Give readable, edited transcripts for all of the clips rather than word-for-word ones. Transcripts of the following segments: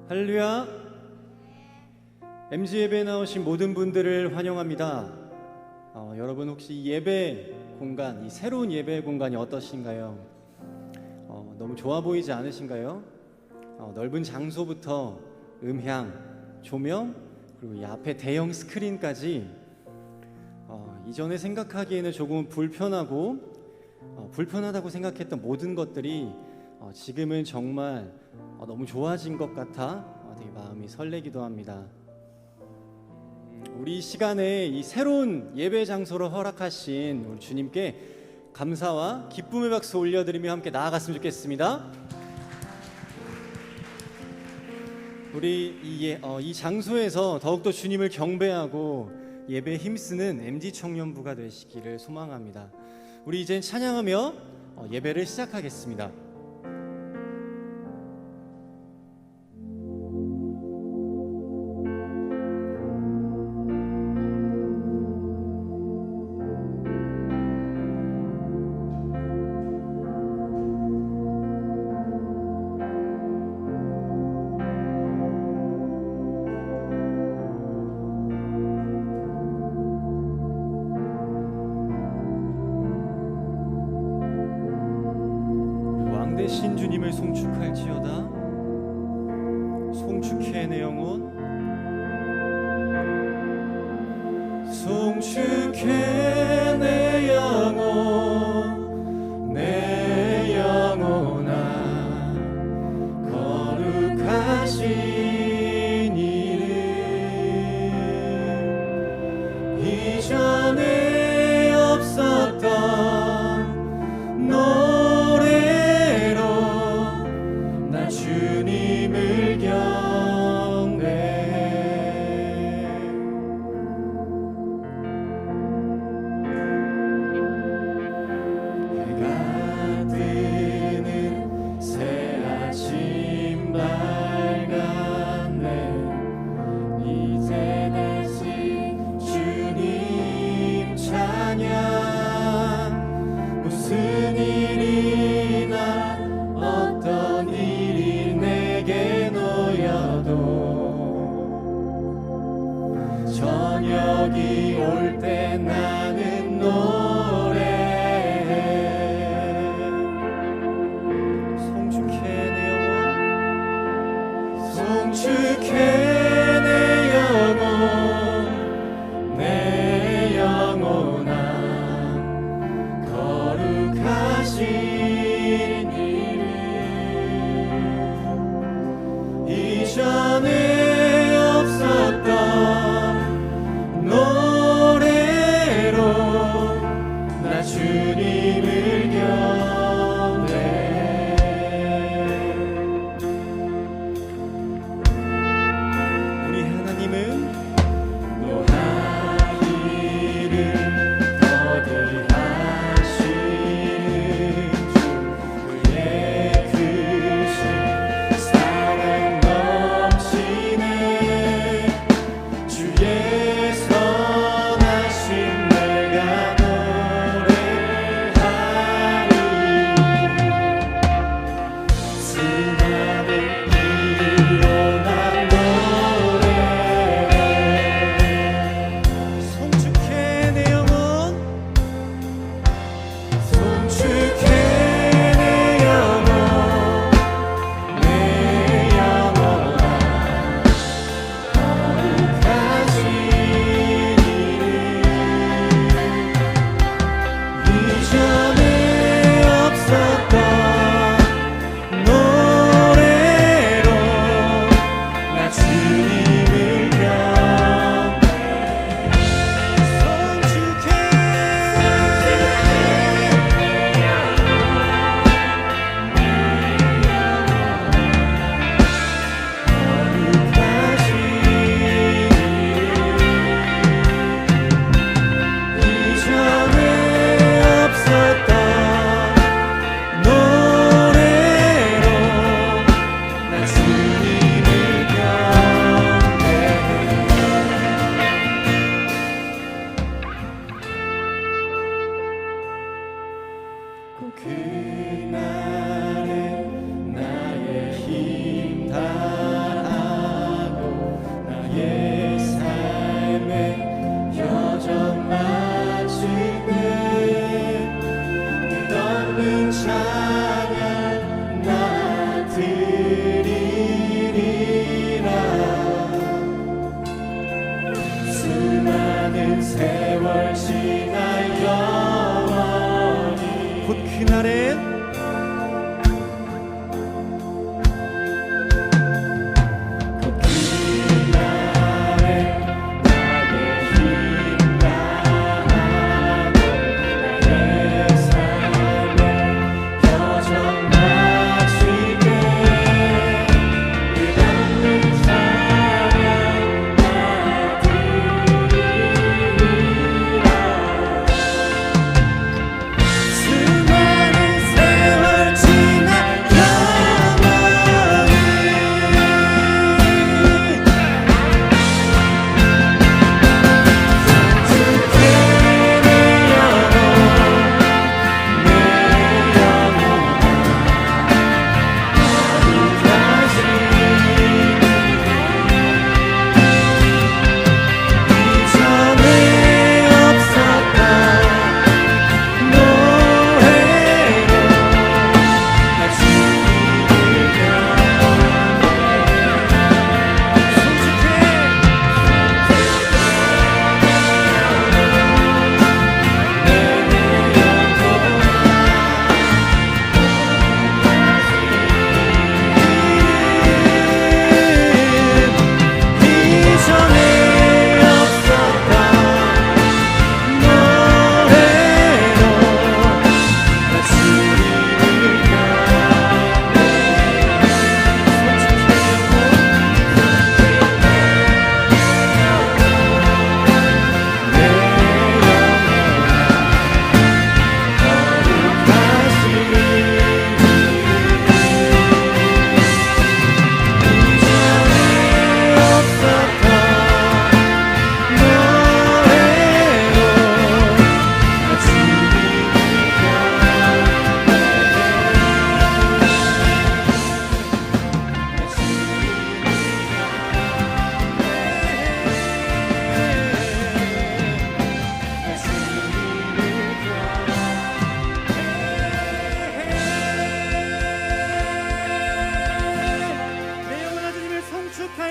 할렐루야. MG 예배에 나오신 모든 분들을 환영합니다. 여러분 혹시 예배 공간, 이 새로운 예배 공간이 어떠신가요? 너무 좋아 보이지 않으신가요? 넓은 장소부터 음향, 조명, 그리고 이 앞에 대형 스크린까지 이전에 생각하기에는 조금 불편하다고 생각했던 모든 것들이 지금은 정말 너무 좋아진 것 같아 되게 마음이 설레기도 합니다. 우리 시간에 이 새로운 예배 장소를 허락하신 우리 주님께 감사와 기쁨의 박수 올려드리며 함께 나아갔으면 좋겠습니다. 우리 이 장소에서 더욱더 주님을 경배하고 예배에 힘쓰는 MG 청년부가 되시기를 소망합니다. 우리 이젠 찬양하며 예배를 시작하겠습니다. 왕대신 주님을 송축할지어다. 송축해 내 영혼, 송축해 내 영혼, 내 영혼아 거룩하신 이름. 이전에 없었던 노래로 나 주님을 경배해. 해가 뜨는 새 아침 밝았네. 이제 다시 주님 찬양. 무슨 일이나 어떤 일이 내게 놓여도 저녁이 올 때 나는 노래해. 송축해 내 영혼, 송축해 내 영혼, 내 영혼아 거룩하신 이름. 이전에 없었던 노래로 나 주님을 경배해.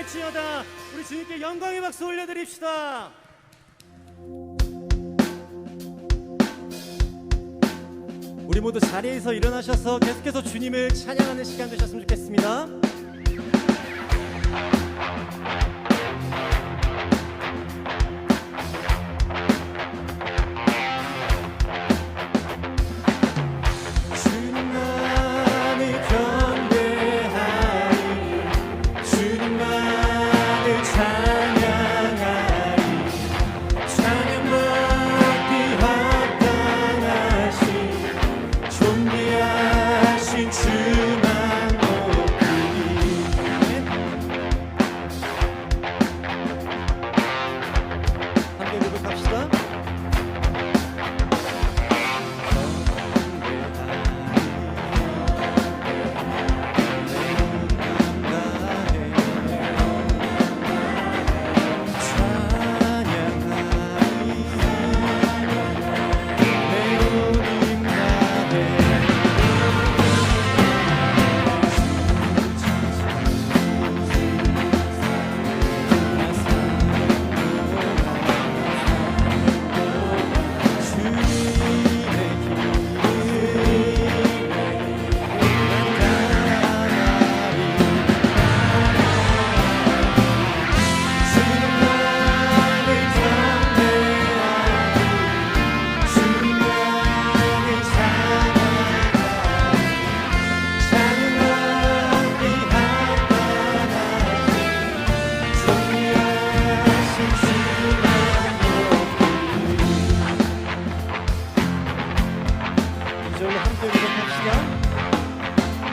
찬양할지어다. 우리 주님께 영광의 박수 올려드립시다. 우리 모두 자리에서 일어나셔서 계속해서 주님을 찬양하는 시간 되셨으면 좋겠습니다.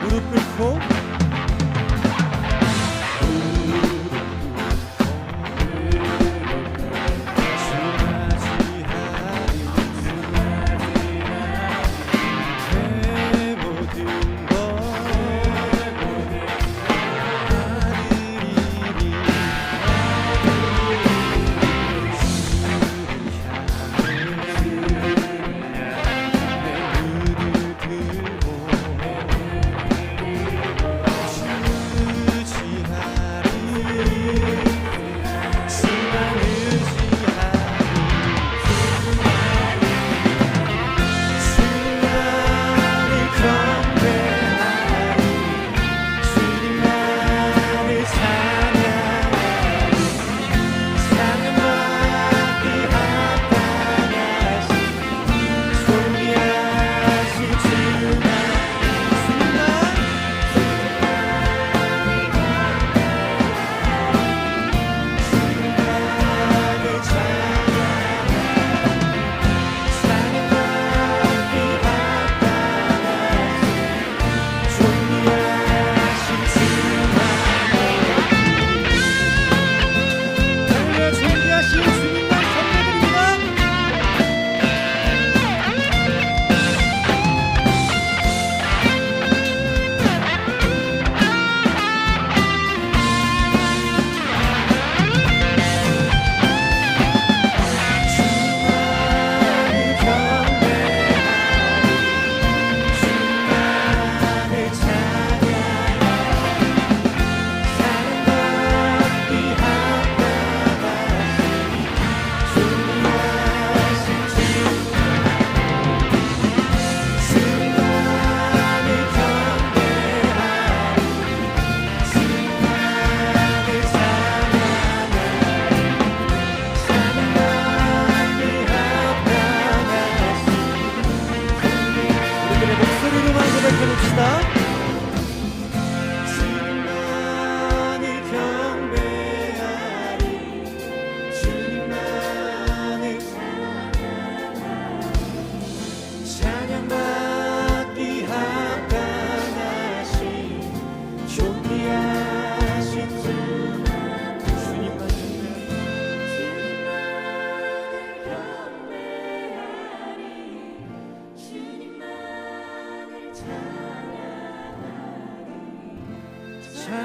무릎 꿇고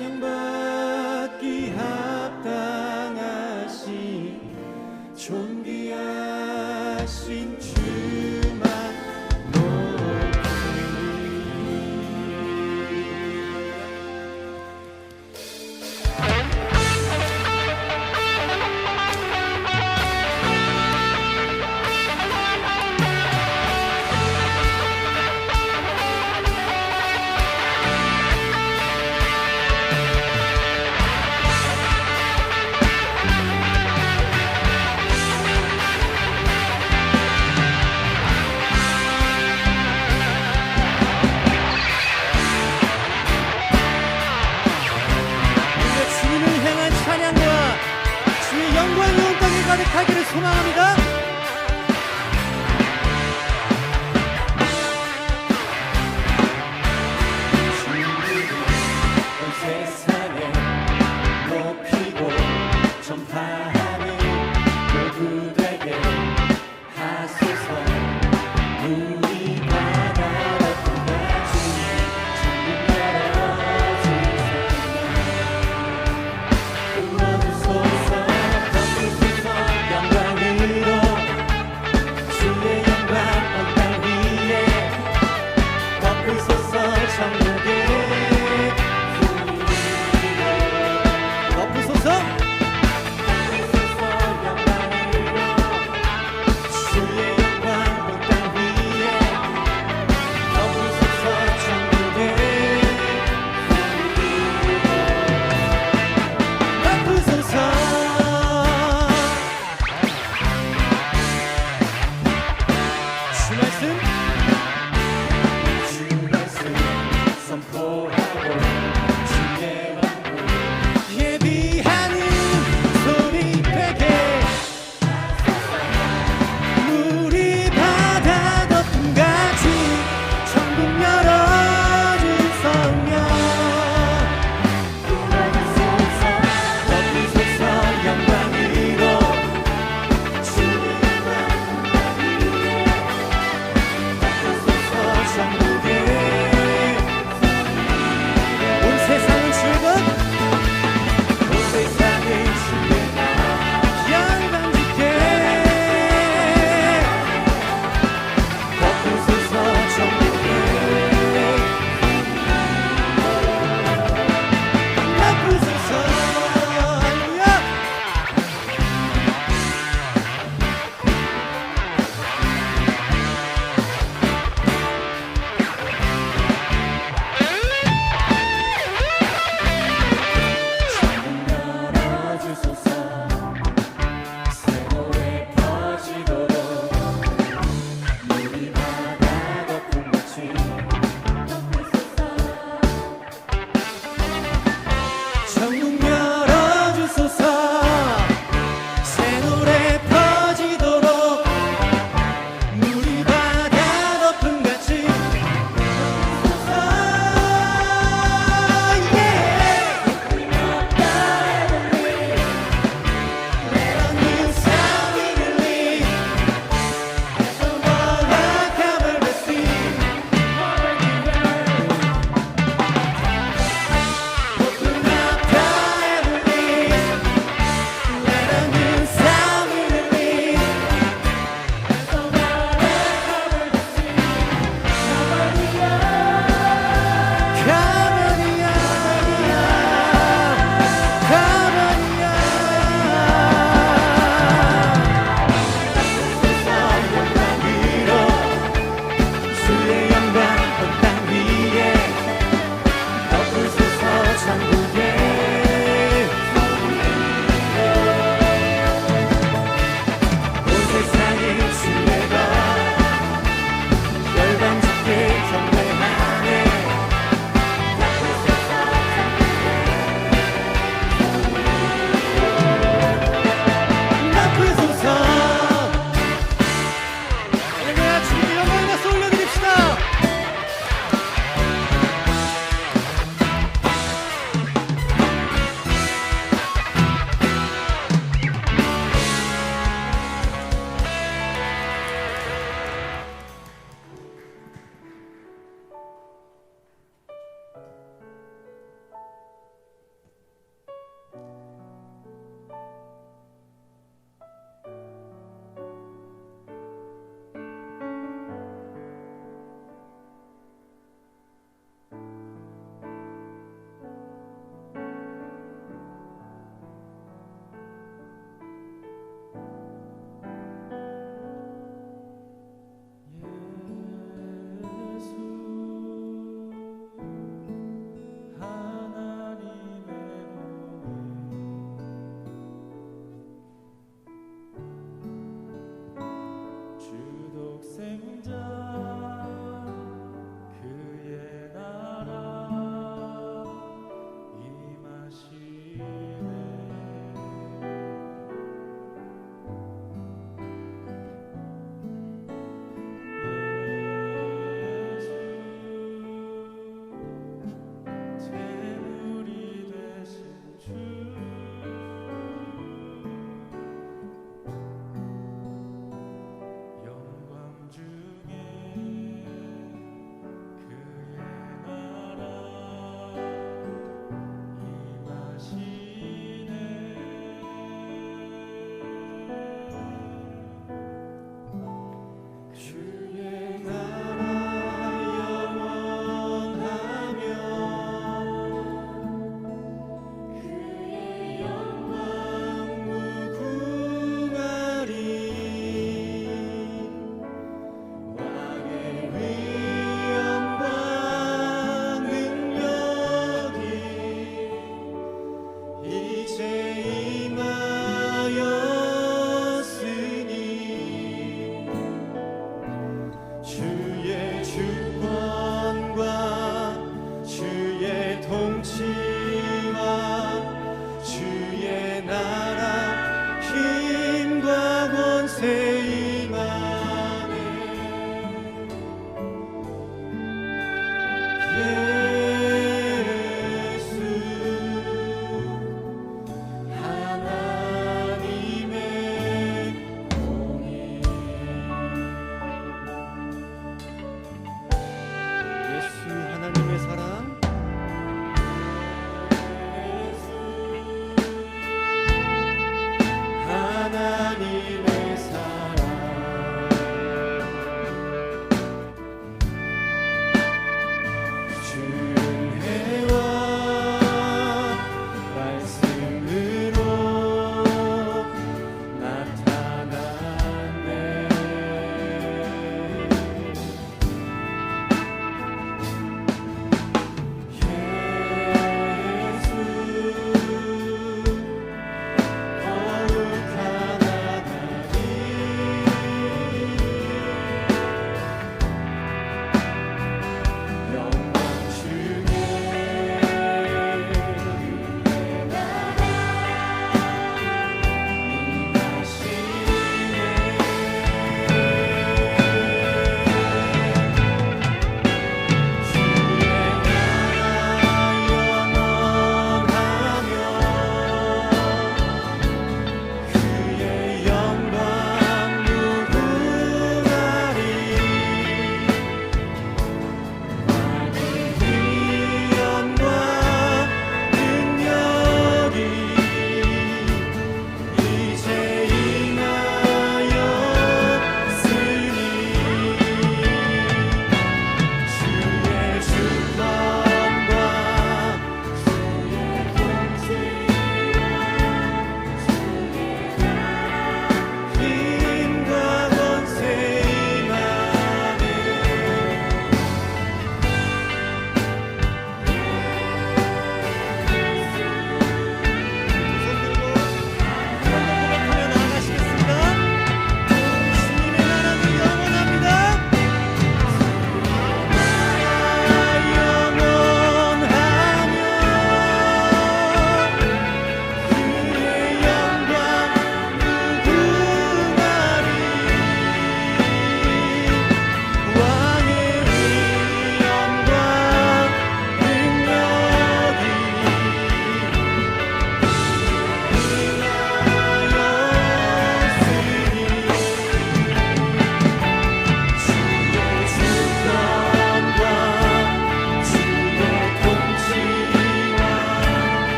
찬양받기 합당하신 존귀하신 주만 높이리. 시작하기를 소망합니다. 온 세상에 높이고 전파하는 모두에게 하소서. 우리 바다 같은 주님 열어주세요. 불러주소서, 덮으소서, 영광으로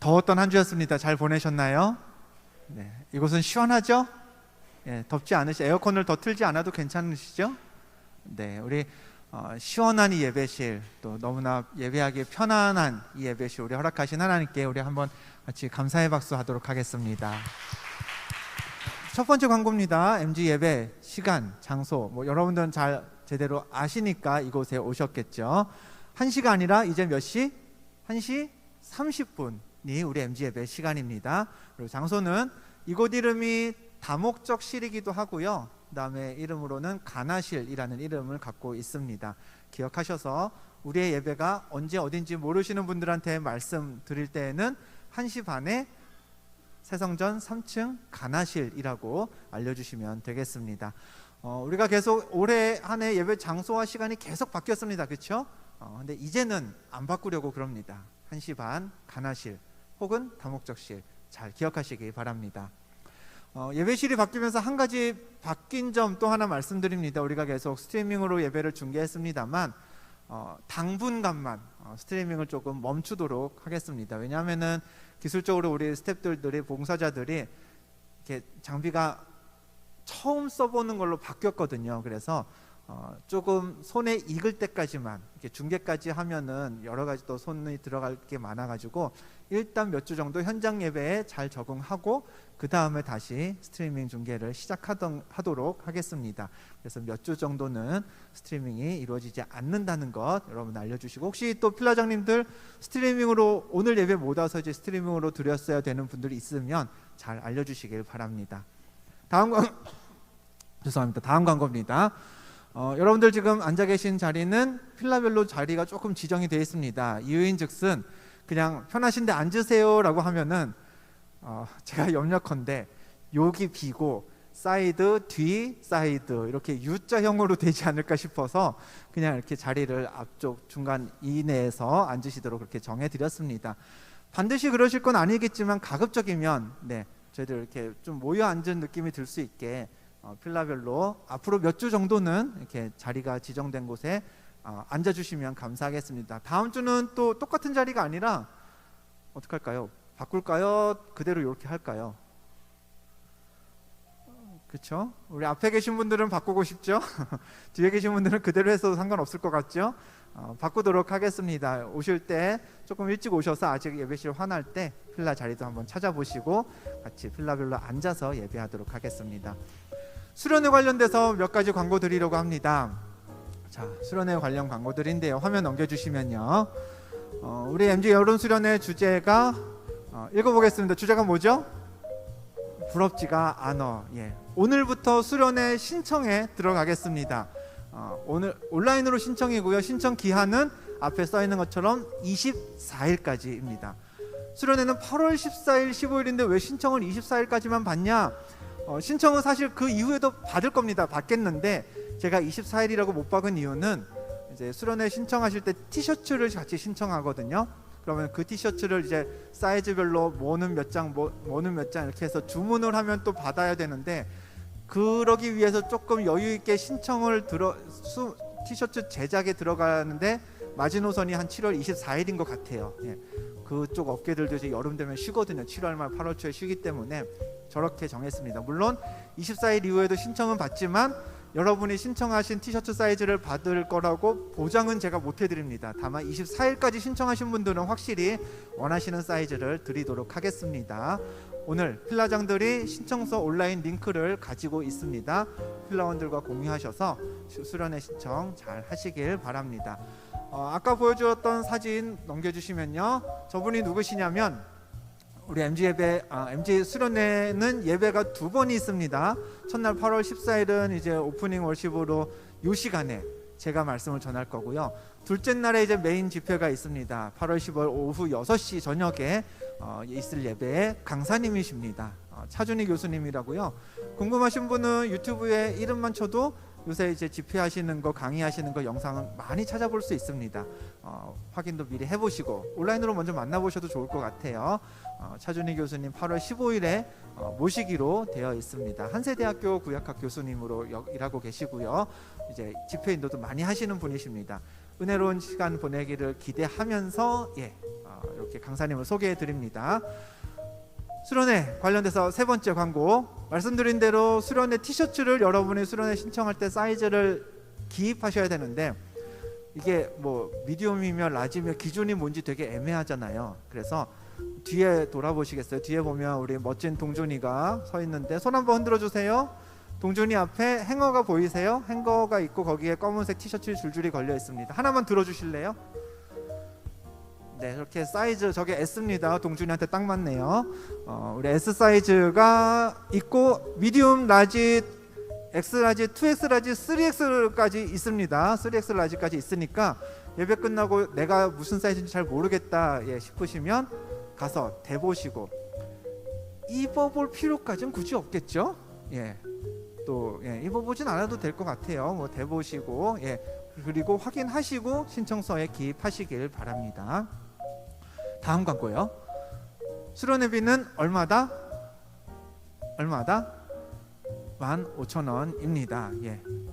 더웠던 한 주였습니다. 잘 보내셨나요? 네, 이곳은 시원하죠? 예, 덥지 않으시, 에어컨을 더 틀지 않아도 괜찮으시죠? 네, 우리 시원한 이 예배실, 또 너무나 예배하기 편안한 이 예배실 우리 허락하신 하나님께 우리 한번 같이 감사의 박수 하도록 하겠습니다. 첫 번째 광고입니다. MG 예배 시간, 장소, 뭐 여러분들은 잘 제대로 아시니까 이곳에 오셨겠죠. 1시가 아니라 이제 몇 시? 1시 30분이 우리 MG 예배 시간입니다. 그리고 장소는 이곳 이름이 다목적실이기도 하고요. 그 다음에 이름으로는 가나실이라는 이름을 갖고 있습니다. 기억하셔서 우리의 예배가 언제 어딘지 모르시는 분들한테 말씀드릴 때에는 1시 반에 새성전 3층 가나실이라고 알려주시면 되겠습니다. 우리가 계속 올해 한 해 예배 장소와 시간이 계속 바뀌었습니다. 그렇죠? 근데 이제는 안 바꾸려고 그럽니다. 1시 반 가나실 혹은 다목적실 잘 기억하시기 바랍니다. 예배실이 바뀌면서 한 가지 바뀐 점 또 하나 말씀드립니다. 우리가 계속 스트리밍으로 예배를 중계했습니다만 당분간만 스트리밍을 조금 멈추도록 하겠습니다. 왜냐하면은 기술적으로 우리 스태프들이 봉사자들이 이렇게 장비가 처음 써보는 걸로 바뀌었거든요. 그래서 조금 손에 익을 때까지만 이렇게 중계까지 하면은 여러 가지 또 손이 들어갈 게 많아가지고 일단 몇 주 정도 현장 예배에 잘 적응하고 그 다음에 다시 스트리밍 중계를 시작하도록 하겠습니다. 그래서 몇 주 정도는 스트리밍이 이루어지지 않는다는 것 여러분 알려주시고, 혹시 또 필라장님들 스트리밍으로 오늘 예배 못 와서 이제 스트리밍으로 드렸어야 되는 분들이 있으면 잘 알려주시길 바랍니다. 다음 광고입니다. 여러분들 지금 앉아 계신 자리는 필라별로 자리가 조금 지정이 되어 있습니다. 이유인즉슨 그냥 편하신데 앉으세요 라고 하면은 제가 염려컨대 여기 비고 사이드, 뒤, 사이드 이렇게 U자형으로 되지 않을까 싶어서 그냥 이렇게 자리를 앞쪽 중간 이내에서 앉으시도록 그렇게 정해드렸습니다. 반드시 그러실 건 아니겠지만 가급적이면 저희들 이렇게 좀 모여 앉은 느낌이 들 수 있게 필라별로 앞으로 몇 주 정도는 이렇게 자리가 지정된 곳에 앉아주시면 감사하겠습니다. 다음 주는 또 똑같은 자리가 아니라 어떻게 할까요? 바꿀까요? 그대로 이렇게 할까요? 그렇죠? 우리 앞에 계신 분들은 바꾸고 싶죠? 뒤에 계신 분들은 그대로 해도 상관없을 것 같죠? 바꾸도록 하겠습니다. 오실 때 조금 일찍 오셔서 아직 예배실 환할 때 필라 자리도 한번 찾아보시고 같이 필라별로 앉아서 예배하도록 하겠습니다. 수련회 관련돼서 몇 가지 광고 드리려고 합니다. 자, 수련회 관련 광고들인데요. 화면 넘겨주시면요. 우리 MG 여름 수련회 주제가 읽어보겠습니다. 주제가 뭐죠? 부럽지가 않어. 오늘부터 수련회 신청에 들어가겠습니다. 오늘 온라인으로 신청이고요. 신청 기한은 앞에 써 있는 것처럼 24일까지입니다. 수련회는 8월 14일, 15일인데 왜 신청을 24일까지만 받냐? 신청은 사실 그 이후에도 받을 겁니다. 받겠는데 제가 24일이라고 못 박은 이유는 이제 수련회 신청하실 때 티셔츠를 같이 신청하거든요. 그러면 그 티셔츠를 이제 사이즈별로 뭐는 몇 장, 뭐는 몇 장 이렇게 해서 주문을 하면 또 받아야 되는데, 그러기 위해서 조금 여유 있게 신청을 티셔츠 제작에 들어가는데 마지노선이 한 7월 24일인 것 같아요. 그쪽 업계들도 이제 여름 되면 쉬거든요. 7월 말 8월 초에 쉬기 때문에 저렇게 정했습니다. 물론 24일 이후에도 신청은 받지만 여러분이 신청하신 티셔츠 사이즈를 받을 거라고 보장은 제가 못 해드립니다. 다만 24일까지 신청하신 분들은 확실히 원하시는 사이즈를 드리도록 하겠습니다. 오늘 필라장들이 신청서 온라인 링크를 가지고 있습니다. 필라원들과 공유하셔서 수련회 신청 잘 하시길 바랍니다. 아까 보여주었던 사진 넘겨주시면요, 저분이 누구시냐면 우리 MG 수련회는 예배가 두 번이 있습니다. 첫날 8월 14일은 이제 오프닝 월십으로 이 시간에 제가 말씀을 전할 거고요. 둘째 날에 이제 메인 집회가 있습니다. 8월 15일 오후 6시 저녁에 있을 예배에 강사님이십니다. 차준희 교수님이라고요. 궁금하신 분은 유튜브에 이름만 쳐도 요새 이제 집회하시는 거, 강의하시는 거 영상은 많이 찾아볼 수 있습니다. 확인도 미리 해보시고 온라인으로 먼저 만나보셔도 좋을 것 같아요. 차준희 교수님 8월 15일에 모시기로 되어 있습니다. 한세대학교 구약학 교수님으로 일하고 계시고요. 이제 집회 인도도 많이 하시는 분이십니다. 은혜로운 시간 보내기를 기대하면서 이렇게 강사님을 소개해 드립니다. 수련회 관련돼서 세 번째 광고, 말씀드린 대로 수련회 티셔츠를 여러분이 수련회 신청할 때 사이즈를 기입하셔야 되는데 이게 뭐 미디움이며 라지며 기준이 뭔지 되게 애매하잖아요. 그래서 뒤에 돌아보시겠어요? 뒤에 보면 우리 멋진 동준이가 서 있는데 손 한번 흔들어 주세요. 동준이 앞에 행어가 보이세요? 행어가 있고 거기에 검은색 티셔츠 줄줄이 걸려 있습니다. 하나만 들어주실래요? 네, 이렇게 사이즈 저게 S입니다. 동준이한테 딱 맞네요. 우리 S 사이즈가 있고 미디움, 라지, X 라지, 2X 라지, 3X까지 있습니다. 3X 라지까지 있으니까 예배 끝나고 내가 무슨 사이즈인지 잘 모르겠다 싶으시면 가서 대보시고 입어볼 필요까지는 굳이 없겠죠. 또 입어보진 않아도 될 것 같아요. 뭐 대보시고 그리고 확인하시고 신청서에 기입하시길 바랍니다. 다음 광고요. 수련회비는 얼마다? 15,000원입니다.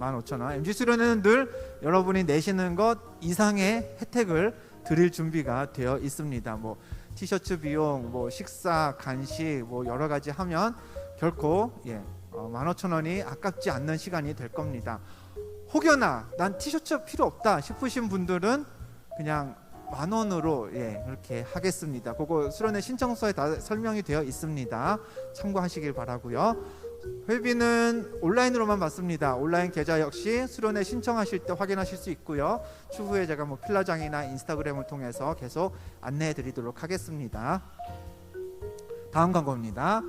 15,000원. MG 수련회는 늘 여러분이 내시는 것 이상의 혜택을 드릴 준비가 되어 있습니다. 뭐 티셔츠 비용, 뭐 식사, 간식, 뭐 여러 가지 하면 결코 15,000원이 아깝지 않는 시간이 될 겁니다. 혹여나 난 티셔츠 필요 없다 싶으신 분들은 그냥 10,000원으로 이렇게 하겠습니다. 그거 수련회 신청서에 다 설명이 되어 있습니다. 참고하시길 바라고요. 회비는 온라인으로만 받습니다. 온라인 계좌 역시 수련회 신청하실 때 확인하실 수 있고요. 추후에 제가 뭐 필라장이나 인스타그램을 통해서 계속 안내해 드리도록 하겠습니다. 다음 광고입니다.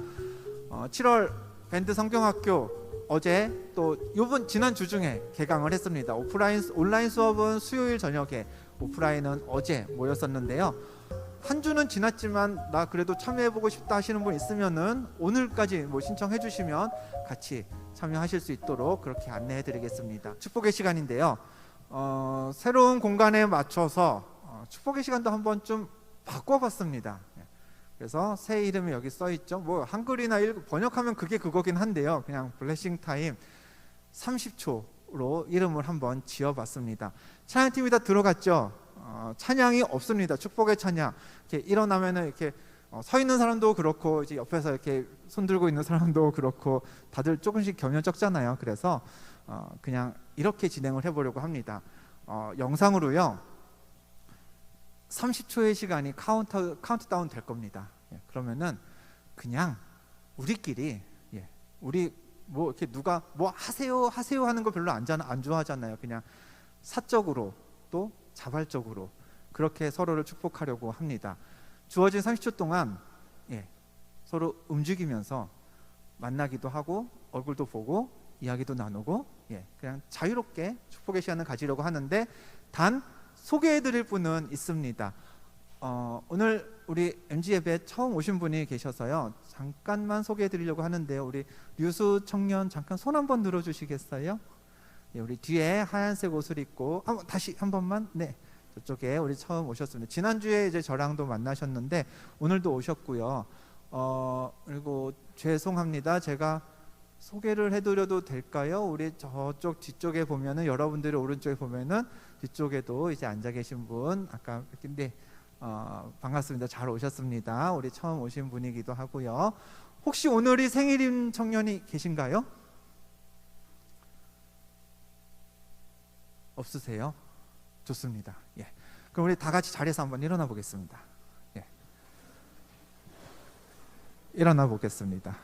7월 밴드 성경학교 어제 또 지난 주 중에 개강을 했습니다. 온라인 수업은 수요일 저녁에, 오프라인은 어제 모였었는데요. 한 주는 지났지만 나 그래도 참여해보고 싶다 하시는 분 있으면은 오늘까지 뭐 신청해 주시면 같이 참여하실 수 있도록 그렇게 안내해 드리겠습니다. 축복의 시간인데요. 새로운 공간에 맞춰서 축복의 시간도 한번 좀 바꿔봤습니다. 그래서 새 이름이 여기 써 있죠. 뭐 한글이나 번역하면 그게 그거긴 한데요. 그냥 블레싱 타임 30초로 이름을 한번 지어봤습니다. 찬양팀이 다 들어갔죠. 찬양이 없습니다. 축복의 찬양. 이렇게 일어나면은 이렇게 서 있는 사람도 그렇고 이제 옆에서 이렇게 손 들고 있는 사람도 그렇고 다들 조금씩 격려 적잖아요. 그래서 그냥 이렇게 진행을 해보려고 합니다. 영상으로요. 30초의 시간이 카운트다운 될 겁니다. 그러면은 그냥 우리끼리 우리 뭐 이렇게 누가 뭐 하세요 하는 거 별로 안 좋아하잖아요. 그냥 사적으로 또 자발적으로 그렇게 서로를 축복하려고 합니다. 주어진 30초 동안 서로 움직이면서 만나기도 하고 얼굴도 보고 이야기도 나누고 그냥 자유롭게 축복의 시간을 가지려고 하는데 단 소개해드릴 분은 있습니다. 오늘 우리 MG 예배 처음 오신 분이 계셔서요. 잠깐만 소개해드리려고 하는데요. 우리 류수 청년 잠깐 손 한번 들어주시겠어요? 우리 뒤에 하얀색 옷을 입고 다시 한 번만. 네, 저쪽에 우리 처음 오셨습니다. 지난주에 이제 저랑도 만나셨는데 오늘도 오셨고요. 그리고 죄송합니다. 제가 소개를 해드려도 될까요? 우리 저쪽 뒤쪽에 보면은 여러분들이 오른쪽에 보면은 뒤쪽에도 이제 앉아 계신 분 아까 근데 반갑습니다. 잘 오셨습니다. 우리 처음 오신 분이기도 하고요. 혹시 오늘이 생일인 청년이 계신가요? 없으세요? 좋습니다. 그럼 우리 다 같이 자리에서 한번 일어나 보겠습니다. 일어나 보겠습니다.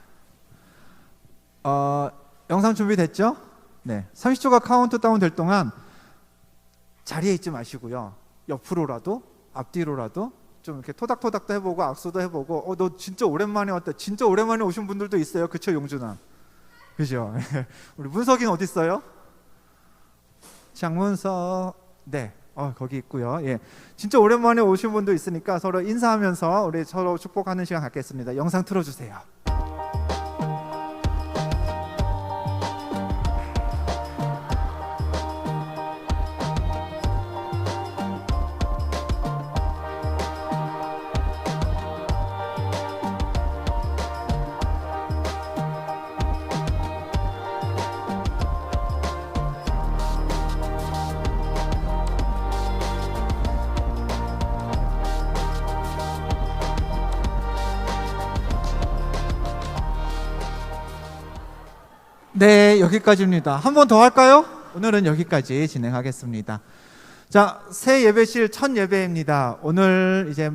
영상 준비됐죠? 네. 30초가 카운트다운 될 동안 자리에 있지 마시고요. 옆으로라도 앞뒤로라도 좀 이렇게 토닥토닥도 해보고 악수도 해보고 너 진짜 오랜만에 왔다. 진짜 오랜만에 오신 분들도 있어요. 그쵸 용준아? 그죠? 우리 문석이는 어디 있어요? 장문석. 네. 거기 있고요. 진짜 오랜만에 오신 분도 있으니까 서로 인사하면서 우리 서로 축복하는 시간 갖겠습니다. 영상 틀어주세요. 네, 여기까지입니다. 한 번 더 할까요? 오늘은 여기까지 진행하겠습니다. 자, 새 예배실 첫 예배입니다. 오늘 이제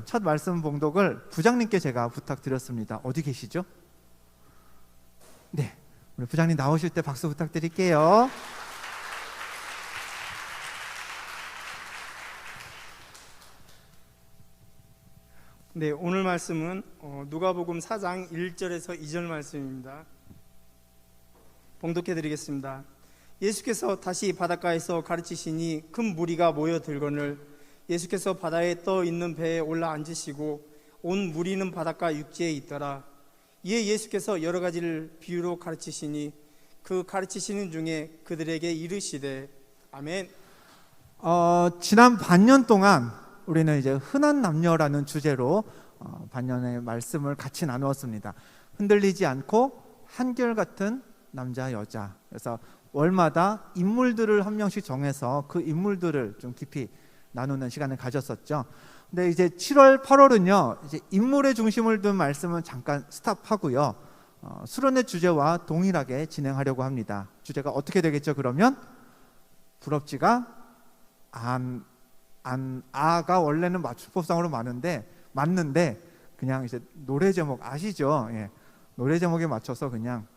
첫 말씀 봉독을 부장님께 제가 부탁드렸습니다. 어디 계시죠? 네, 우리 부장님 나오실 때 박수 부탁드릴게요. 네, 오늘 말씀은 누가복음 4장 1절에서 2절 말씀입니다. 봉독해 드리겠습니다. 예수께서 다시 바닷가에서 가르치시니 큰 무리가 모여들거늘 예수께서 바다에 떠 있는 배에 올라 앉으시고 온 무리는 바닷가 육지에 있더라. 이에 예수께서 여러 가지를 비유로 가르치시니 그 가르치시는 중에 그들에게 이르시되 아멘. 지난 반년 동안 우리는 이제 흔한 남녀라는 주제로 반년의 말씀을 같이 나누었습니다. 흔들리지 않고 한결같은 남자 여자. 그래서 월마다 인물들을 한 명씩 정해서 그 인물들을 좀 깊이 나누는 시간을 가졌었죠. 근데 이제 7월, 8월은요, 이제 인물의 중심을 둔 말씀은 잠깐 스탑하고요. 수련의 주제와 동일하게 진행하려고 합니다. 주제가 어떻게 되겠죠? 그러면 부럽지가 아가 원래는 맞춤법상으로 맞는데 그냥 이제 노래 제목 아시죠? 예. 노래 제목에 맞춰서 그냥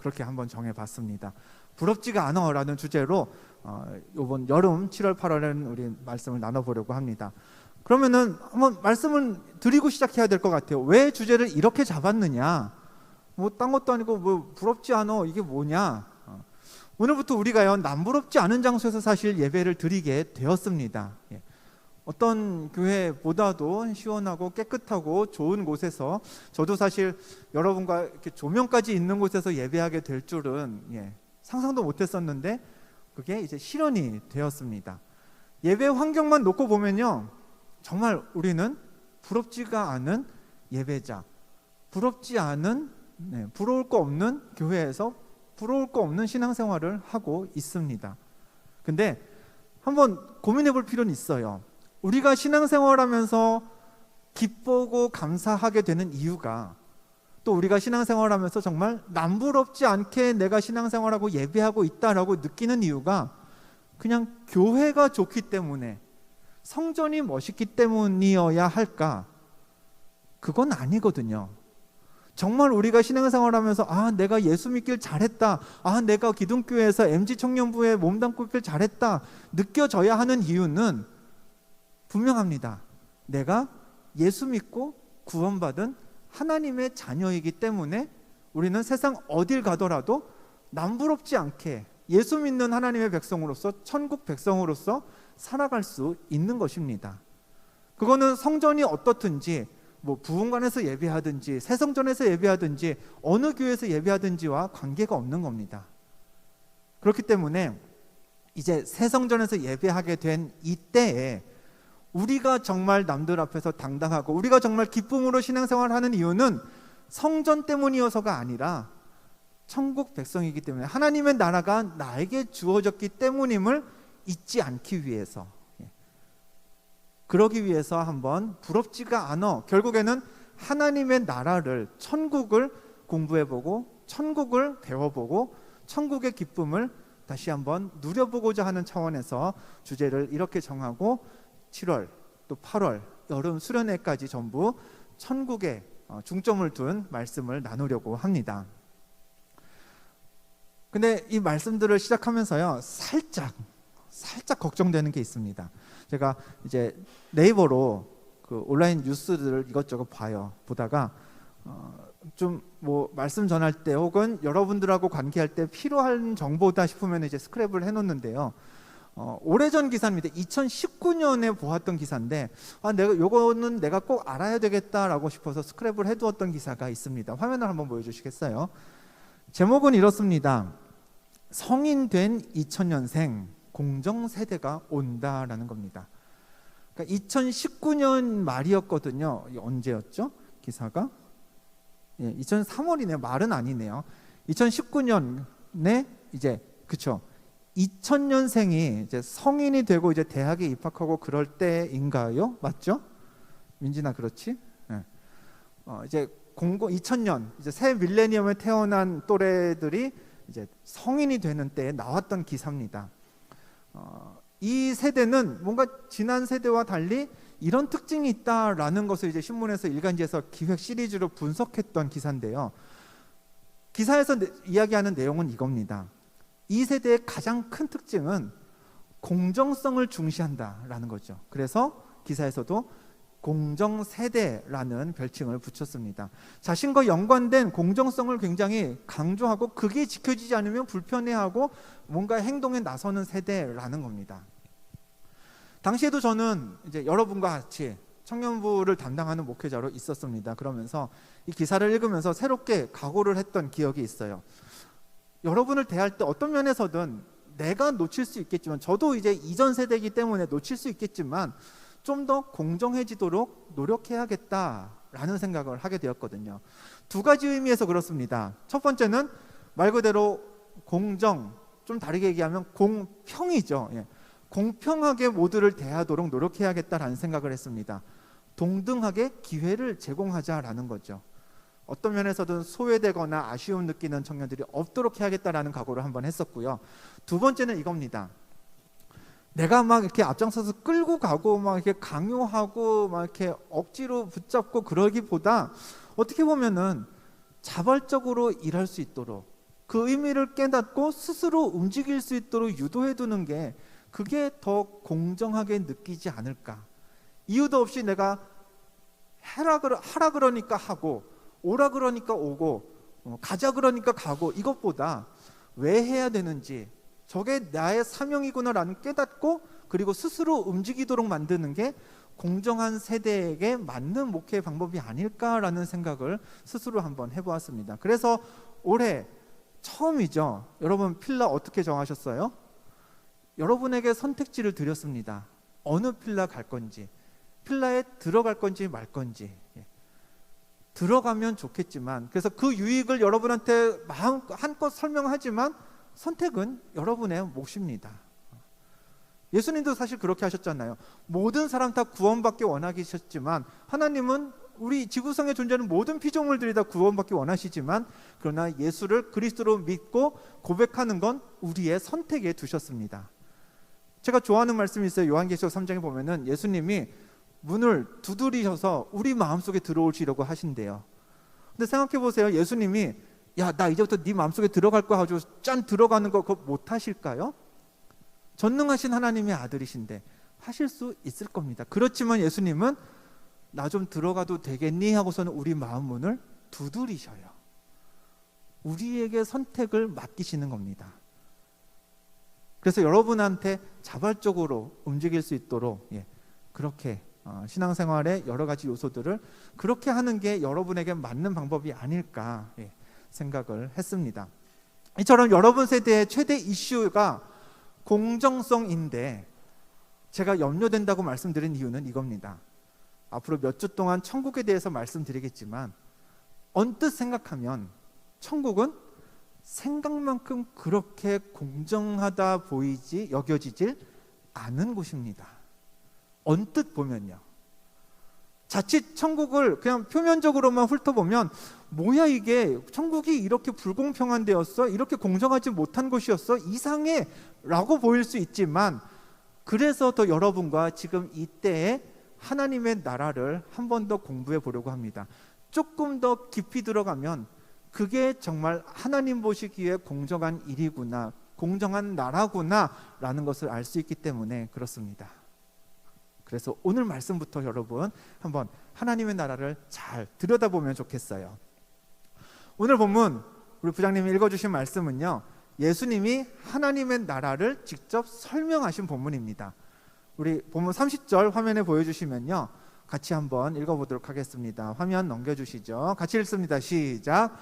그렇게 한번 정해봤습니다. 부럽지가 않아라는 주제로 이번 여름 7월 8월에는 우리 말씀을 나눠보려고 합니다. 그러면은 한번 말씀을 드리고 시작해야 될 것 같아요. 왜 주제를 이렇게 잡았느냐? 뭐 딴 것도 아니고 뭐 부럽지 않아 이게 뭐냐? 오늘부터 우리가요 남부럽지 않은 장소에서 사실 예배를 드리게 되었습니다. 예. 어떤 교회보다도 시원하고 깨끗하고 좋은 곳에서 저도 사실 여러분과 이렇게 조명까지 있는 곳에서 예배하게 될 줄은 상상도 못했었는데 그게 이제 실현이 되었습니다. 예배 환경만 놓고 보면요 정말 우리는 부럽지가 않은 예배자, 부럽지 않은 부러울 거 없는 교회에서 부러울 거 없는 신앙생활을 하고 있습니다. 근데 한번 고민해 볼 필요는 있어요. 우리가 신앙생활하면서 기쁘고 감사하게 되는 이유가 또 우리가 신앙생활하면서 정말 남부럽지 않게 내가 신앙생활하고 예배하고 있다라고 느끼는 이유가 그냥 교회가 좋기 때문에 성전이 멋있기 때문이어야 할까? 그건 아니거든요. 정말 우리가 신앙생활하면서 내가 예수 믿길 잘했다, 내가 기둥교회에서 MG청년부에 몸담고 있길 잘했다 느껴져야 하는 이유는 분명합니다. 내가 예수 믿고 구원받은 하나님의 자녀이기 때문에 우리는 세상 어딜 가더라도 남부럽지 않게 예수 믿는 하나님의 백성으로서 천국 백성으로서 살아갈 수 있는 것입니다. 그거는 성전이 어떻든지 부흥관에서 예배하든지 새성전에서 예배하든지 어느 교회에서 예배하든지와 관계가 없는 겁니다. 그렇기 때문에 이제 새성전에서 예배하게 된 이때에 우리가 정말 남들 앞에서 당당하고 우리가 정말 기쁨으로 신앙생활하는 이유는 성전 때문이어서가 아니라 천국 백성이기 때문에 하나님의 나라가 나에게 주어졌기 때문임을 잊지 않기 위해서, 그러기 위해서 한번 부럽지가 않아 결국에는 하나님의 나라를, 천국을 공부해보고 천국을 배워보고 천국의 기쁨을 다시 한번 누려보고자 하는 차원에서 주제를 이렇게 정하고 7월 또 8월 여름 수련회까지 전부 천국에 중점을 둔 말씀을 나누려고 합니다. 근데 이 말씀들을 시작하면서요 살짝 걱정되는 게 있습니다. 제가 이제 네이버로 그 온라인 뉴스들을 이것저것 보다가 좀 말씀 전할 때 혹은 여러분들하고 관계할 때 필요한 정보다 싶으면 이제 스크랩을 해놓는데요. 오래전 기사입니다. 2019년에 보았던 기사인데 요거는 내가 꼭 알아야 되겠다라고 싶어서 스크랩을 해두었던 기사가 있습니다. 화면을 한번 보여주시겠어요? 제목은 이렇습니다. 성인 된 2000년생 공정세대가 온다라는 겁니다. 그러니까 2019년 말이었거든요. 언제였죠? 기사가? 2003월이네요. 말은 아니네요. 2019년에 이제 그쵸? 2000년생이 이제 성인이 되고 이제 대학에 입학하고 그럴 때인가요? 맞죠? 민진아 그렇지? 이제 2000년 이제 새 밀레니엄에 태어난 또래들이 이제 성인이 되는 때에 나왔던 기사입니다. 이 세대는 뭔가 지난 세대와 달리 이런 특징이 있다라는 것을 이제 신문에서 일간지에서 기획 시리즈로 분석했던 기사인데요. 기사에서 이야기하는 내용은 이겁니다. 이 세대의 가장 큰 특징은 공정성을 중시한다라는 거죠. 그래서 기사에서도 공정세대라는 별칭을 붙였습니다. 자신과 연관된 공정성을 굉장히 강조하고 그게 지켜지지 않으면 불편해하고 뭔가 행동에 나서는 세대라는 겁니다. 당시에도 저는 이제 여러분과 같이 청년부를 담당하는 목회자로 있었습니다. 그러면서 이 기사를 읽으면서 새롭게 각오를 했던 기억이 있어요. 여러분을 대할 때 어떤 면에서든 내가 놓칠 수 있겠지만, 저도 이제 이전 세대이기 때문에 놓칠 수 있겠지만 좀 더 공정해지도록 노력해야겠다라는 생각을 하게 되었거든요. 두 가지 의미에서 그렇습니다. 첫 번째는 말 그대로 공정, 좀 다르게 얘기하면 공평이죠. 공평하게 모두를 대하도록 노력해야겠다라는 생각을 했습니다. 동등하게 기회를 제공하자라는 거죠. 어떤 면에서든 소외되거나 아쉬움 느끼는 청년들이 없도록 해야겠다라는 각오를 한번 했었고요. 두 번째는 이겁니다. 내가 막 이렇게 앞장서서 끌고 가고 막 이렇게 강요하고 막 이렇게 억지로 붙잡고 그러기보다 어떻게 보면은 자발적으로 일할 수 있도록 그 의미를 깨닫고 스스로 움직일 수 있도록 유도해 두는 게 그게 더 공정하게 느끼지 않을까. 이유도 없이 내가 하라 그러니까 하고 오라 그러니까 오고 가자 그러니까 가고 이것보다 왜 해야 되는지, 저게 나의 사명이구나라는 깨닫고 그리고 스스로 움직이도록 만드는 게 공정한 세대에게 맞는 목회 방법이 아닐까라는 생각을 스스로 한번 해보았습니다. 그래서 올해 처음이죠. 여러분 필라 어떻게 정하셨어요? 여러분에게 선택지를 드렸습니다. 어느 필라 갈 건지, 필라에 들어갈 건지 말 건지. 들어가면 좋겠지만, 그래서 그 유익을 여러분한테 한껏 설명하지만 선택은 여러분의 몫입니다. 예수님도 사실 그렇게 하셨잖아요. 모든 사람 다 구원받기 원하시지만 하나님은 우리 지구상에 존재하는 모든 피조물들이 다 구원받기 원하시지만, 그러나 예수를 그리스도로 믿고 고백하는 건 우리의 선택에 두셨습니다. 제가 좋아하는 말씀이 있어요. 요한계시록 3장에 보면은 예수님이 문을 두드리셔서 우리 마음속에 들어오시려고 하신대요. 근데 생각해 보세요. 예수님이 야, 나 이제부터 네 마음속에 들어갈 거야 하고 짠 들어가는 거 그거 못 하실까요? 전능하신 하나님의 아들이신데 하실 수 있을 겁니다. 그렇지만 예수님은 나 좀 들어가도 되겠니? 하고서는 우리 마음 문을 두드리셔요. 우리에게 선택을 맡기시는 겁니다. 그래서 여러분한테 자발적으로 움직일 수 있도록 그렇게 신앙생활의 여러 가지 요소들을 그렇게 하는 게 여러분에게 맞는 방법이 아닐까 생각을 했습니다. 이처럼 여러분 세대의 최대 이슈가 공정성인데 제가 염려된다고 말씀드린 이유는 이겁니다. 앞으로 몇 주 동안 천국에 대해서 말씀드리겠지만 언뜻 생각하면 천국은 생각만큼 그렇게 공정하다 여겨지질 않은 곳입니다. 언뜻 보면요. 자칫 천국을 그냥 표면적으로만 훑어보면 뭐야 이게 천국이 이렇게 불공평한 데였어? 이렇게 공정하지 못한 곳이었어? 이상해 라고 보일 수 있지만, 그래서 더 여러분과 지금 이때에 하나님의 나라를 한 번 더 공부해 보려고 합니다. 조금 더 깊이 들어가면 그게 정말 하나님 보시기에 공정한 일이구나, 공정한 나라구나 라는 것을 알 수 있기 때문에 그렇습니다. 그래서 오늘 말씀부터 여러분 한번 하나님의 나라를 잘 들여다보면 좋겠어요. 오늘 본문 우리 부장님이 읽어주신 말씀은요, 예수님이 하나님의 나라를 직접 설명하신 본문입니다. 우리 본문 30절 화면에 보여주시면요, 같이 한번 읽어보도록 하겠습니다. 화면 넘겨주시죠. 같이 읽습니다. 시작.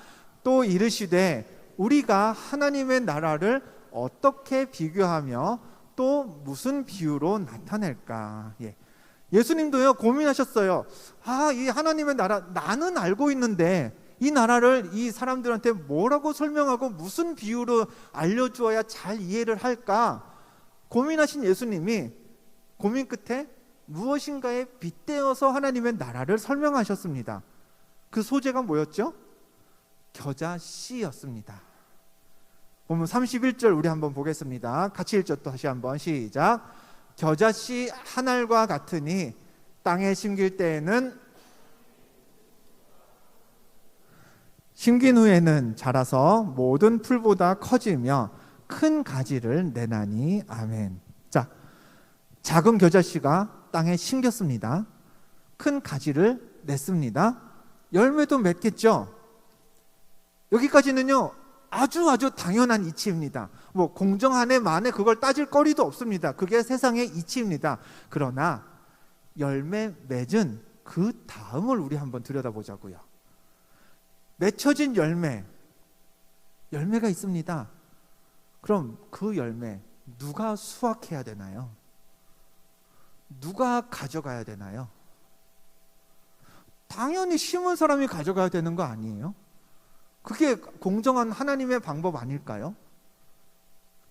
또 이르시되 우리가 하나님의 나라를 어떻게 비교하며 또 무슨 비유로 나타낼까? 예수님도요 고민하셨어요. 이 하나님의 나라 나는 알고 있는데 이 나라를 이 사람들한테 뭐라고 설명하고 무슨 비유로 알려주어야 잘 이해를 할까? 고민하신 예수님이 고민 끝에 무엇인가에 빗대어서 하나님의 나라를 설명하셨습니다. 그 소재가 뭐였죠? 겨자씨였습니다. 보면 31절 우리 한번 보겠습니다. 같이 읽죠. 또 다시 한번 시작. 겨자씨 한 알과 같으니 땅에 심길 때에는 심긴 후에는 자라서 모든 풀보다 커지며 큰 가지를 내나니. 아멘. 자, 작은 겨자씨가 땅에 심겼습니다. 큰 가지를 냈습니다. 열매도 맺겠죠. 여기까지는요 아주 당연한 이치입니다. 뭐 공정하네 마네 그걸 따질 거리도 없습니다. 그게 세상의 이치입니다. 그러나 열매 맺은 그 다음을 우리 한번 들여다보자고요. 맺혀진 열매가 있습니다. 그럼 그 열매 누가 수확해야 되나요? 누가 가져가야 되나요? 당연히 심은 사람이 가져가야 되는 거 아니에요? 그게 공정한 하나님의 방법 아닐까요?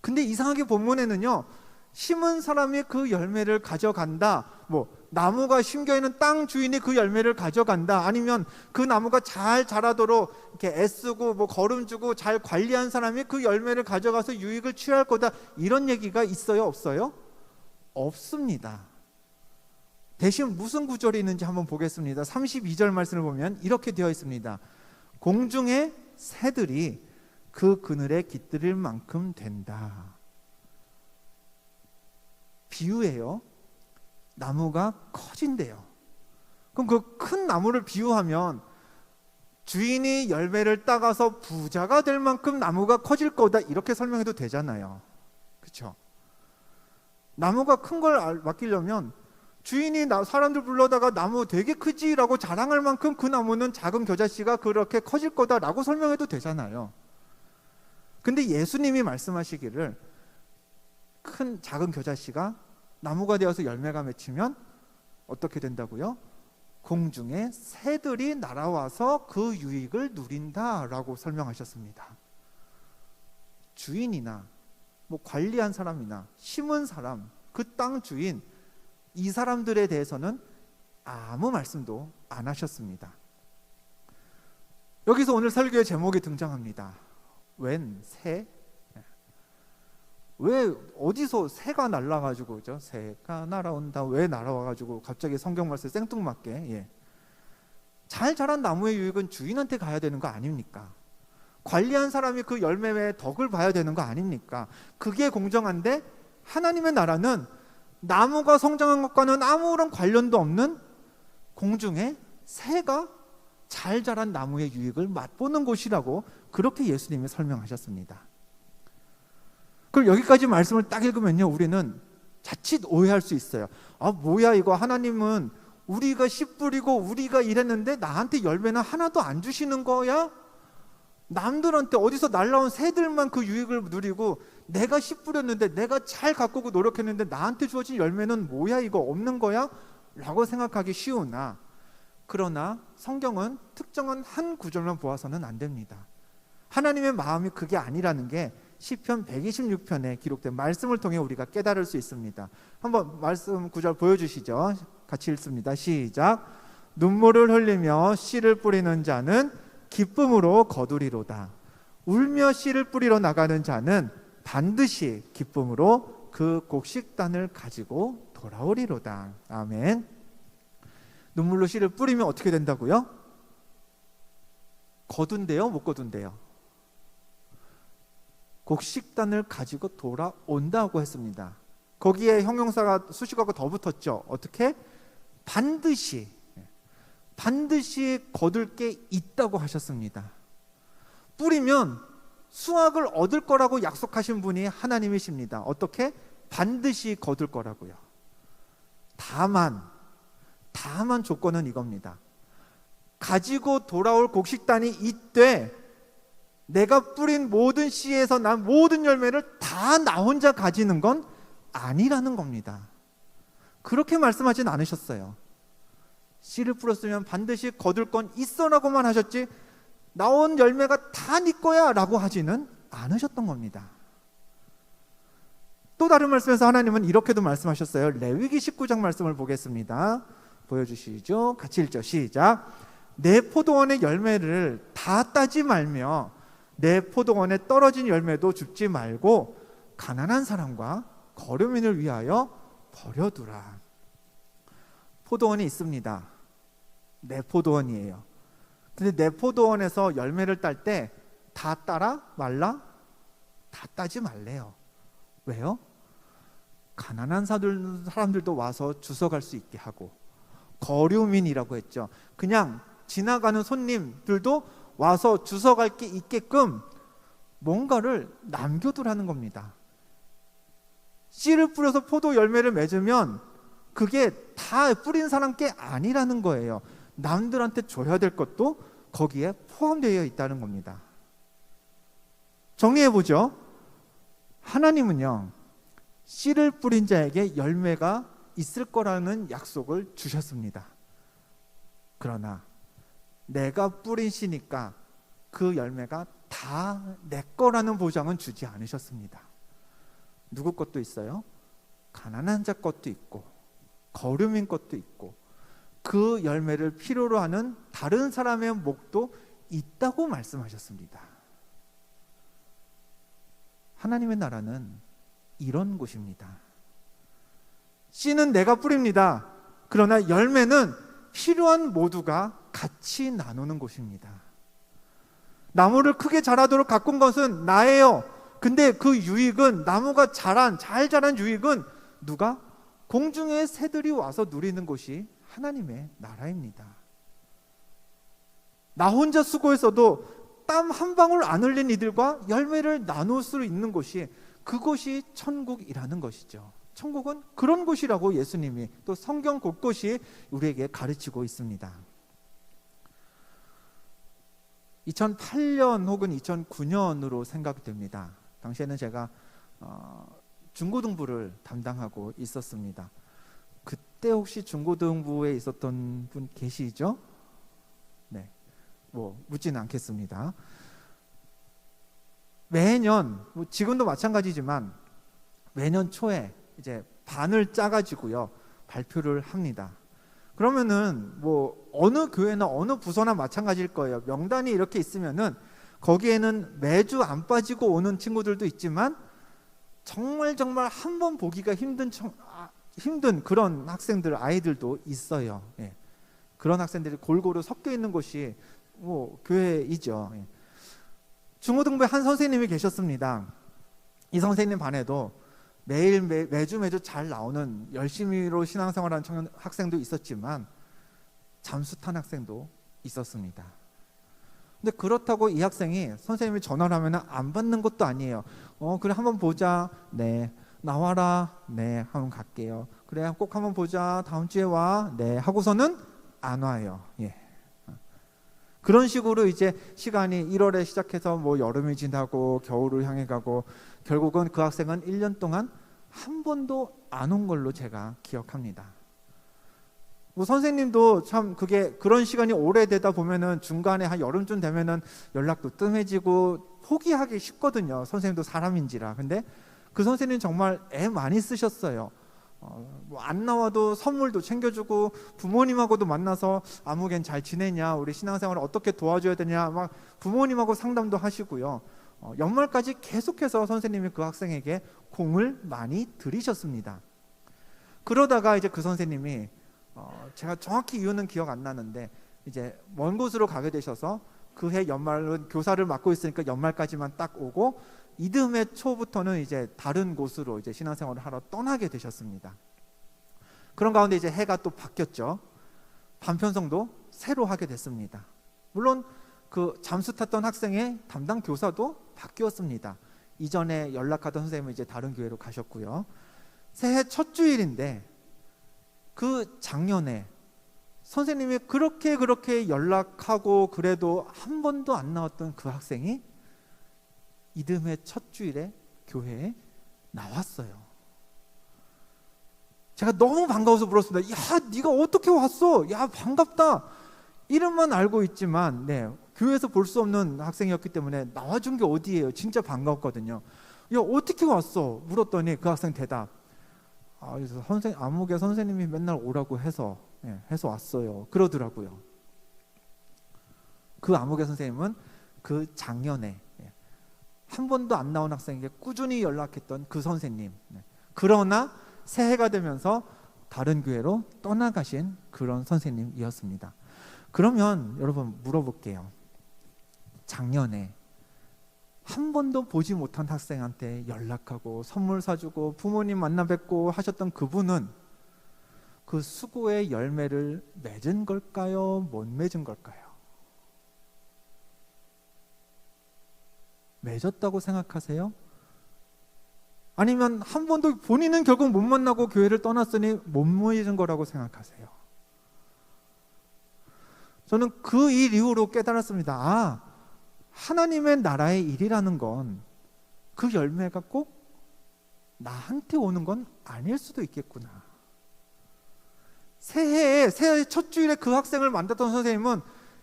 근데 이상하게 본문에는요 심은 사람이 그 열매를 가져간다, 뭐 나무가 심겨있는 땅 주인이 그 열매를 가져간다, 아니면 그 나무가 잘 자라도록 이렇게 애쓰고 뭐 거름 주고 잘 관리한 사람이 그 열매를 가져가서 유익을 취할 거다, 이런 얘기가 있어요 없어요? 없습니다. 대신 무슨 구절이 있는지 한번 보겠습니다. 32절 말씀을 보면 이렇게 되어 있습니다. 공중의 새들이 그 그늘에 깃들일 만큼 된다. 비유예요. 나무가 커진대요. 그럼 그 큰 나무를 비유하면 주인이 열매를 따가서 부자가 될 만큼 나무가 커질 거다, 이렇게 설명해도 되잖아요. 그렇죠? 나무가 큰 걸 맡기려면 주인이 사람들 불러다가 나무 되게 크지라고 자랑할 만큼 그 나무는 작은 겨자씨가 그렇게 커질 거다라고 설명해도 되잖아요. 근데 예수님이 말씀하시기를 작은 겨자씨가 나무가 되어서 열매가 맺히면 어떻게 된다고요? 공중에 새들이 날아와서 그 유익을 누린다라고 설명하셨습니다. 주인이나 뭐 관리한 사람이나 심은 사람, 그 땅 주인, 이 사람들에 대해서는 아무 말씀도 안 하셨습니다. 여기서 오늘 설교의 제목이 등장합니다. 웬 새? 왜 어디서 새가 날아가지고, 그죠? 새가 날아온다. 왜 날아와가지고 갑자기 성경 말씀 생뚱맞게? 예. 잘 자란 나무의 유익은 주인한테 가야 되는 거 아닙니까? 관리한 사람이 그 열매의 덕을 봐야 되는 거 아닙니까? 그게 공정한데 하나님의 나라는 나무가 성장한 것과는 아무런 관련도 없는 공중에 새가 잘 자란 나무의 유익을 맛보는 곳이라고 그렇게 예수님이 설명하셨습니다. 그럼 여기까지 말씀을 딱 읽으면요 우리는 자칫 오해할 수 있어요. 아 뭐야 이거, 하나님은 우리가 씨 뿌리고 우리가 일했는데 나한테 열매는 하나도 안 주시는 거야? 남들한테 어디서 날라온 새들만 그 유익을 누리고 내가 씨 뿌렸는데 내가 잘 가꾸고 노력했는데 나한테 주어진 열매는 뭐야, 이거 없는 거야? 라고 생각하기 쉬우나, 그러나 성경은 특정한 한 구절만 보아서는 안 됩니다. 하나님의 마음이 그게 아니라는 게 시편 126편에 기록된 말씀을 통해 우리가 깨달을 수 있습니다. 한번 말씀 구절 보여주시죠. 같이 읽습니다. 시작. 눈물을 흘리며 씨를 뿌리는 자는 기쁨으로 거두리로다. 울며 씨를 뿌리러 나가는 자는 반드시 기쁨으로 그 곡식단을 가지고 돌아오리로다. 아멘. 눈물로 씨를 뿌리면 어떻게 된다고요? 거둔대요? 못 거둔대요? 곡식단을 가지고 돌아온다고 했습니다. 거기에 형용사가 수식어가 더 붙었죠. 어떻게? 반드시 거둘 게 있다고 하셨습니다. 뿌리면 수확을 얻을 거라고 약속하신 분이 하나님이십니다. 어떻게? 반드시 거둘 거라고요. 다만 조건은 이겁니다. 가지고 돌아올 곡식단이 있되 내가 뿌린 모든 씨에서 난 모든 열매를 다 나 혼자 가지는 건 아니라는 겁니다. 그렇게 말씀하진 않으셨어요. 씨를 뿌렸으면 반드시 거둘 건 있어라고만 하셨지 나온 열매가 다 네 거야 라고 하지는 않으셨던 겁니다. 또 다른 말씀에서 하나님은 이렇게도 말씀하셨어요. 레위기 19장 말씀을 보겠습니다. 보여주시죠. 같이 읽죠. 시작. 내 포도원의 열매를 다 따지 말며 내 포도원에 떨어진 열매도 줍지 말고 가난한 사람과 거류민을 위하여 버려두라. 포도원이 있습니다. 내 포도원이에요. 근데 내 포도원에서 열매를 딸 때 다 따라 말라? 다 따지 말래요. 왜요? 가난한 사람들도 와서 주워갈 수 있게 하고, 거류민이라고 했죠. 그냥 지나가는 손님들도 와서 주워갈 게 있게끔 뭔가를 남겨두라는 겁니다. 씨를 뿌려서 포도 열매를 맺으면 그게 다 뿌린 사람 게 아니라는 거예요. 남들한테 줘야 될 것도 거기에 포함되어 있다는 겁니다. 정리해보죠. 하나님은요, 씨를 뿌린 자에게 열매가 있을 거라는 약속을 주셨습니다. 그러나 내가 뿌린 씨니까 그 열매가 다 내 거라는 보장은 주지 않으셨습니다. 누구 것도 있어요? 가난한 자 것도 있고 거류민 것도 있고 그 열매를 필요로 하는 다른 사람의 목도 있다고 말씀하셨습니다. 하나님의 나라는 이런 곳입니다. 씨는 내가 뿌립니다. 그러나 열매는 필요한 모두가 같이 나누는 곳입니다. 나무를 크게 자라도록 가꾼 것은 나예요. 근데 그 유익은, 나무가 잘 자란 유익은 누가? 공중의 새들이 와서 누리는 곳이 하나님의 나라입니다. 나 혼자 수고했어도 땀 한 방울 안 흘린 이들과 열매를 나눌 수 있는 곳이, 그곳이 천국이라는 것이죠. 천국은 그런 곳이라고 예수님이 또 성경 곳곳이 우리에게 가르치고 있습니다. 2008년 혹은 2009년으로 생각됩니다. 당시에는 제가 중고등부를 담당하고 있었습니다. 그때 혹시 중고등부에 있었던 분 계시죠? 네, 뭐 묻지는 않겠습니다. 매년, 지금도 마찬가지지만 매년 초에 이제 반을 짜가지고요 발표를 합니다. 그러면은 뭐 어느 교회나 어느 부서나 마찬가지일 거예요. 명단이 이렇게 있으면은 거기에는 매주 안 빠지고 오는 친구들도 있지만 정말 한 번 보기가 힘든 그런 학생들, 아이들도 있어요. 예. 그런 학생들이 골고루 섞여 있는 곳이 뭐 교회이죠. 예. 중고등부에 한 선생님이 계셨습니다. 이 선생님 반에도 매주 잘 나오는 열심히로 신앙생활하는 학생도 있었지만 잠수 탄 학생도 있었습니다. 근데 그렇다고 이 학생이 선생님이 전화를 하면 안 받는 것도 아니에요. 그래 한번 보자. 네. 나와라. 네. 한번 갈게요. 그래 꼭 한번 보자. 다음 주에 와. 네. 하고서는 안 와요. 예. 그런 식으로 이제 시간이 1월에 시작해서 뭐 여름이 지나고 겨울을 향해 가고 결국은 그 학생은 1년 동안 한 번도 안 온 걸로 제가 기억합니다. 뭐 선생님도 참 그런 시간이 오래되다 보면은 중간에 한 여름쯤 되면은 연락도 뜸해지고 포기하기 쉽거든요. 선생님도 사람인지라. 근데 그 선생님 정말 애 많이 쓰셨어요. 뭐 안 나와도 선물도 챙겨주고 부모님하고도 만나서 아무개는 잘 지내냐, 우리 신앙생활을 어떻게 도와줘야 되냐 막 부모님하고 상담도 하시고요. 연말까지 계속해서 선생님이 그 학생에게 공을 많이 들이셨습니다. 그러다가 이제 그 선생님이 제가 정확히 이유는 기억 안 나는데 이제 먼 곳으로 가게 되셔서 그 해 연말은 교사를 맡고 있으니까 연말까지만 딱 오고 이듬해 초부터는 이제 다른 곳으로 이제 신앙생활을 하러 떠나게 되셨습니다. 그런 가운데 이제 해가 또 바뀌었죠. 반편성도 새로 하게 됐습니다. 물론 그 잠수 탔던 학생의 담당 교사도 바뀌었습니다. 이전에 연락하던 선생님은 이제 다른 교회로 가셨고요. 새해 첫 주일인데 그 작년에 선생님이 그렇게 연락하고 그래도 한 번도 안 나왔던 그 학생이 이듬해 첫 주일에 교회에 나왔어요. 제가 너무 반가워서 물었습니다. 야, 네가 어떻게 왔어? 야, 반갑다. 이름만 알고 있지만 네, 교회에서 볼 수 없는 학생이었기 때문에 나와준 게 어디예요? 진짜 반가웠거든요. 야, 어떻게 왔어? 물었더니 그 학생 대답. 그래서 안목의 선생님이 맨날 오라고 해서 왔어요. 그러더라고요. 그 아무개 선생님은 그 작년에 한 번도 안 나온 학생에게 꾸준히 연락했던 그 선생님. 그러나 새해가 되면서 다른 교회로 떠나가신 그런 선생님이었습니다. 그러면 여러분 물어볼게요. 작년에 한 번도 보지 못한 학생한테 연락하고 선물 사주고 부모님 만나 뵙고 하셨던 그분은 그 수고의 열매를 맺은 걸까요? 못 맺은 걸까요? 맺었다고 생각하세요? 아니면 한 번도 본인은 결국 못 만나고 교회를 떠났으니 못 맺은 거라고 생각하세요? 저는 그 일 이후로 깨달았습니다. 하나님의 나라의 일이라는 건 그 열매가 꼭 나한테 오는 건 아닐 수도 있겠구나. 새해 첫 주일에 그 학생을 만났던 선생님은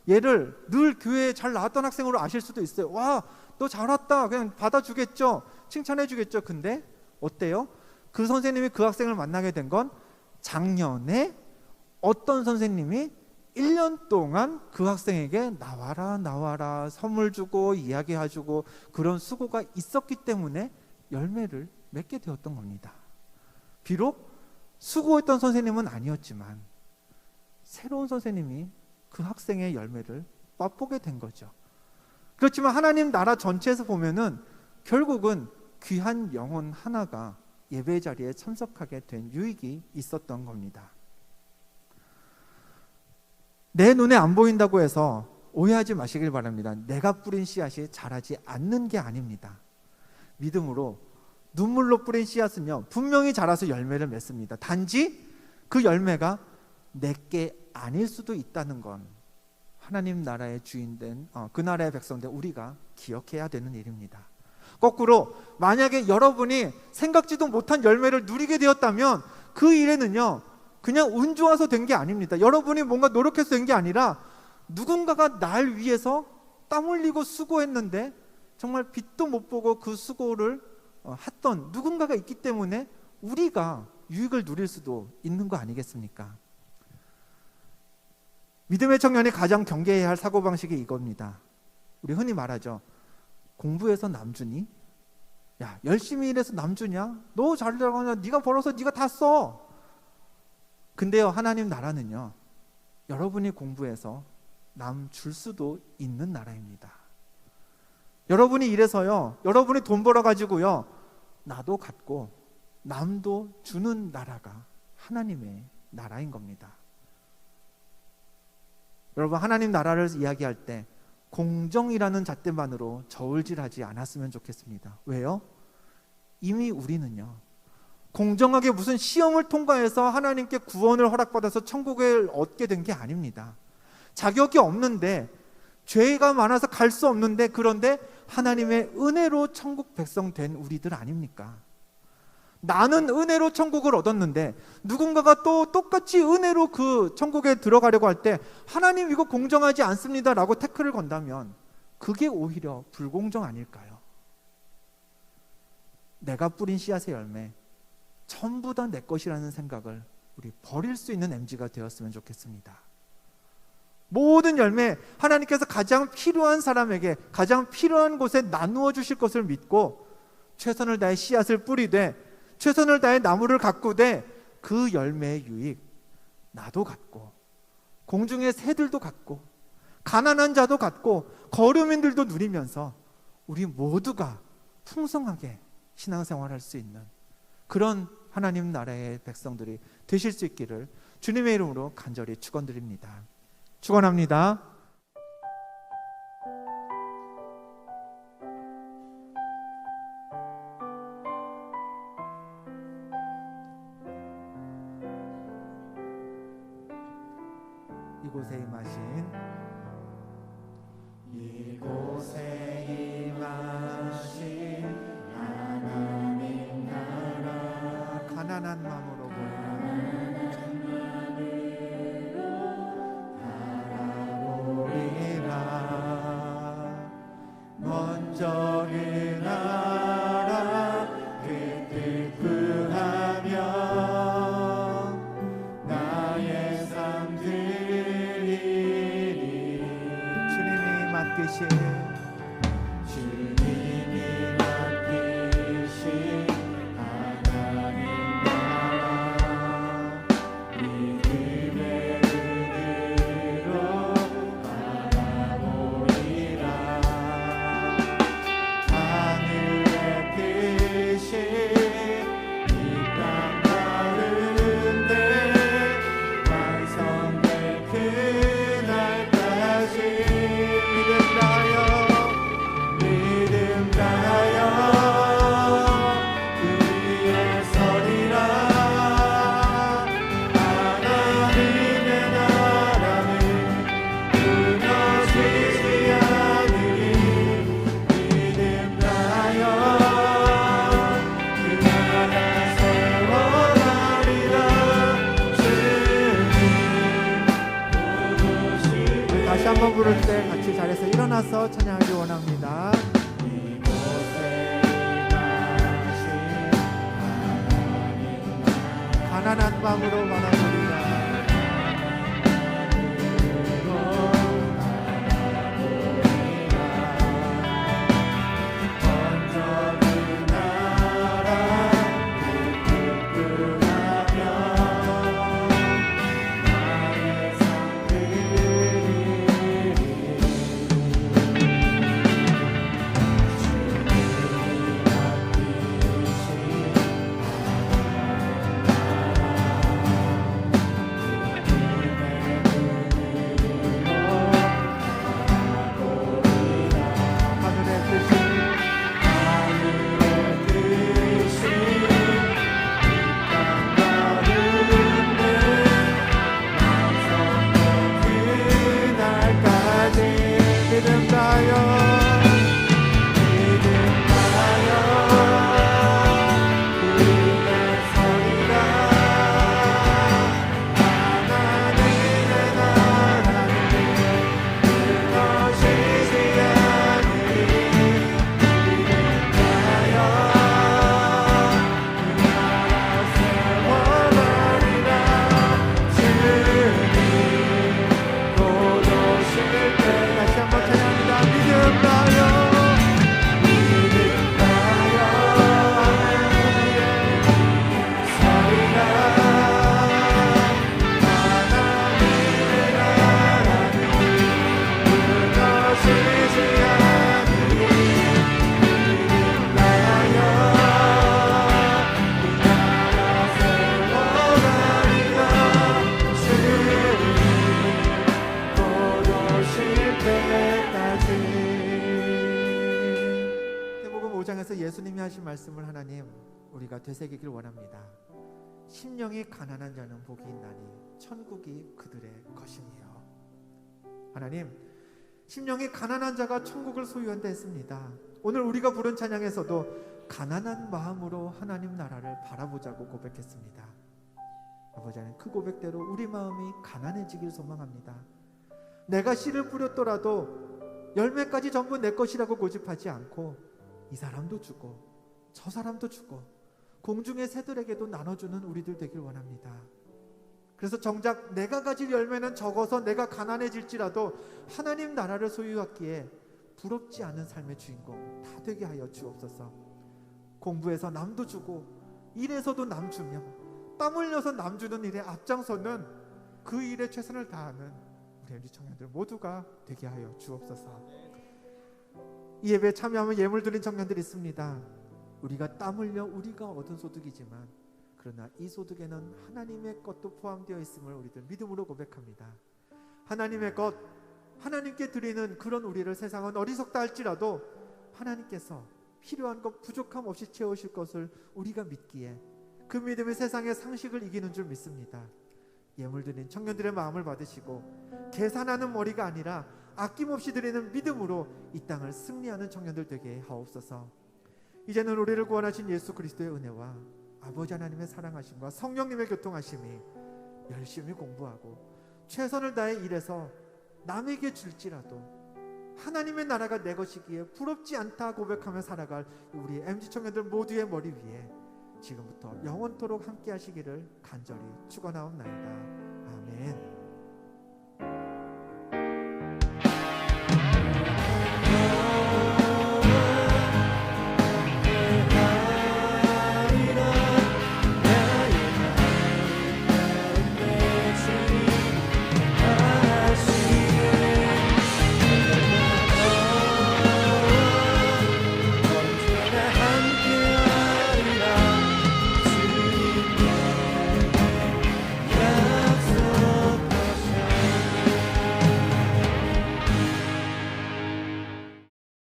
얘를 늘 교회에 잘 나왔던 학생으로 아실 수도 있어요. 와, 너 잘 왔다. 그냥 받아주겠죠. 칭찬해 주겠죠. 근데 어때요? 그 선생님이 그 학생을 만나게 된 건 작년에 어떤 선생님이 1년 동안 그 학생에게 나와라 선물 주고 이야기해주고 그런 수고가 있었기 때문에 열매를 맺게 되었던 겁니다. 비록 수고했던 선생님은 아니었지만 새로운 선생님이 그 학생의 열매를 맛보게 된 거죠. 그렇지만 하나님 나라 전체에서 보면은 결국은 귀한 영혼 하나가 예배 자리에 참석하게 된 유익이 있었던 겁니다. 내 눈에 안 보인다고 해서 오해하지 마시길 바랍니다. 내가 뿌린 씨앗이 자라지 않는 게 아닙니다. 믿음으로 눈물로 뿌린 씨앗은요 분명히 자라서 열매를 맺습니다. 단지 그 열매가 내게 아닐 수도 있다는 건 하나님 나라의 주인된 그 나라의 백성된 우리가 기억해야 되는 일입니다. 거꾸로 만약에 여러분이 생각지도 못한 열매를 누리게 되었다면 그 일에는요 그냥 운 좋아서 된 게 아닙니다. 여러분이 뭔가 노력해서 된 게 아니라 누군가가 날 위해서 땀 흘리고 수고했는데 정말 빛도 못 보고 그 수고를 했던 누군가가 있기 때문에 우리가 유익을 누릴 수도 있는 거 아니겠습니까? 믿음의 청년이 가장 경계해야 할 사고방식이 이겁니다. 우리 흔히 말하죠. 공부해서 남주니? 야, 열심히 일해서 남주냐? 너 잘 나가냐? 네가 벌어서 네가 다 써. 근데요, 하나님 나라는요, 여러분이 공부해서 남 줄 수도 있는 나라입니다. 여러분이 일해서요, 여러분이 돈 벌어가지고요, 나도 갖고 남도 주는 나라가 하나님의 나라인 겁니다. 여러분, 하나님 나라를 이야기할 때 공정이라는 잣대만으로 저울질하지 않았으면 좋겠습니다. 왜요? 이미 우리는요, 공정하게 무슨 시험을 통과해서 하나님께 구원을 허락받아서 천국을 얻게 된 게 아닙니다. 자격이 없는데, 죄가 많아서 갈 수 없는데, 그런데 하나님의 은혜로 천국 백성 된 우리들 아닙니까? 나는 은혜로 천국을 얻었는데 누군가가 또 똑같이 은혜로 그 천국에 들어가려고 할 때 하나님 이거 공정하지 않습니다 라고 태클을 건다면 그게 오히려 불공정 아닐까요? 내가 뿌린 씨앗의 열매 전부 다 내 것이라는 생각을 우리 버릴 수 있는 MG가 되었으면 좋겠습니다. 모든 열매 하나님께서 가장 필요한 사람에게 가장 필요한 곳에 나누어 주실 것을 믿고 최선을 다해 씨앗을 뿌리되 최선을 다해 나무를 가꾸되 그 열매의 유익 나도 갖고 공중의 새들도 갖고 가난한 자도 갖고 거류민들도 누리면서 우리 모두가 풍성하게 신앙생활할 수 있는 그런 하나님 나라의 백성들이 되실 수 있기를 주님의 이름으로 간절히 축원드립니다. 축원합니다. 이곳에 임하신 하나님 나라 가난한 마음으로 바라보리라. 먼저 그 나라 그 뜻 구하며 나의 삶 드리리. 주님이 이끄신 주님이 맡기신 하나님 나라 믿음의 눈으로 바라보리라 하늘의 뜻이 이 땅 가운데 완성될 그날까지 믿음 다하여 믿음 다하여 그 위에 서리라 하나님의 나라는 무너지지 않으리 믿음 다하여 그 나라 세워가리라 주님 부르실 다시 한번 부를 때 같이 자리에서 일어나서 찬양하기 원합니다. 이곳에 임하신 가난한 마음으로 바라보리라. 번져든 나라 끄끄하며 나의 삶들이 예수님이 하신 말씀을 하나님 우리가 되새기길 원합니다. 심령이 가난한 자는 복이 있나니 천국이 그들의 것이니요. 하나님, 심령이 가난한 자가 천국을 소유한다 했습니다. 오늘 우리가 부른 찬양에서도 가난한 마음으로 하나님 나라를 바라보자고 고백했습니다. 아버지 하나님, 그 고백대로 우리 마음이 가난해지길 소망합니다. 내가 씨를 뿌렸더라도 열매까지 전부 내 것이라고 고집하지 않고 이 사람도 주고 저 사람도 주고 공중의 새들에게도 나눠주는 우리들 되길 원합니다. 그래서 정작 내가 가질 열매는 적어서 내가 가난해질지라도 하나님 나라를 소유하기에 부럽지 않은 삶의 주인공 다 되게 하여 주옵소서. 공부해서 남도 주고 일에서도 남 주며 땀 흘려서 남 주는 일에 앞장서는 그 일에 최선을 다하는 우리 MG 청년들 모두가 되게 하여 주옵소서. 이 예배에 참여하면 예물 드린 청년들이 있습니다. 우리가 땀 흘려 우리가 얻은 소득이지만 그러나 이 소득에는 하나님의 것도 포함되어 있음을 우리들 믿음으로 고백합니다. 하나님의 것, 하나님께 드리는 그런 우리를 세상은 어리석다 할지라도 하나님께서 필요한 것 부족함 없이 채우실 것을 우리가 믿기에 그 믿음이 세상의 상식을 이기는 줄 믿습니다. 예물 드린 청년들의 마음을 받으시고 계산하는 머리가 아니라 아낌없이 드리는 믿음으로 이 땅을 승리하는 청년들 되게 하옵소서. 이제는 우리를 구원하신 예수 그리스도의 은혜와 아버지 하나님의 사랑하심과 성령님의 교통하심이 열심히 공부하고 최선을 다해 일해서 남에게 줄지라도 하나님의 나라가 내 것이기에 부럽지 않다 고백하며 살아갈 우리 MG 청년들 모두의 머리 위에 지금부터 영원토록 함께 하시기를 간절히 축원하옵나이다. 아멘.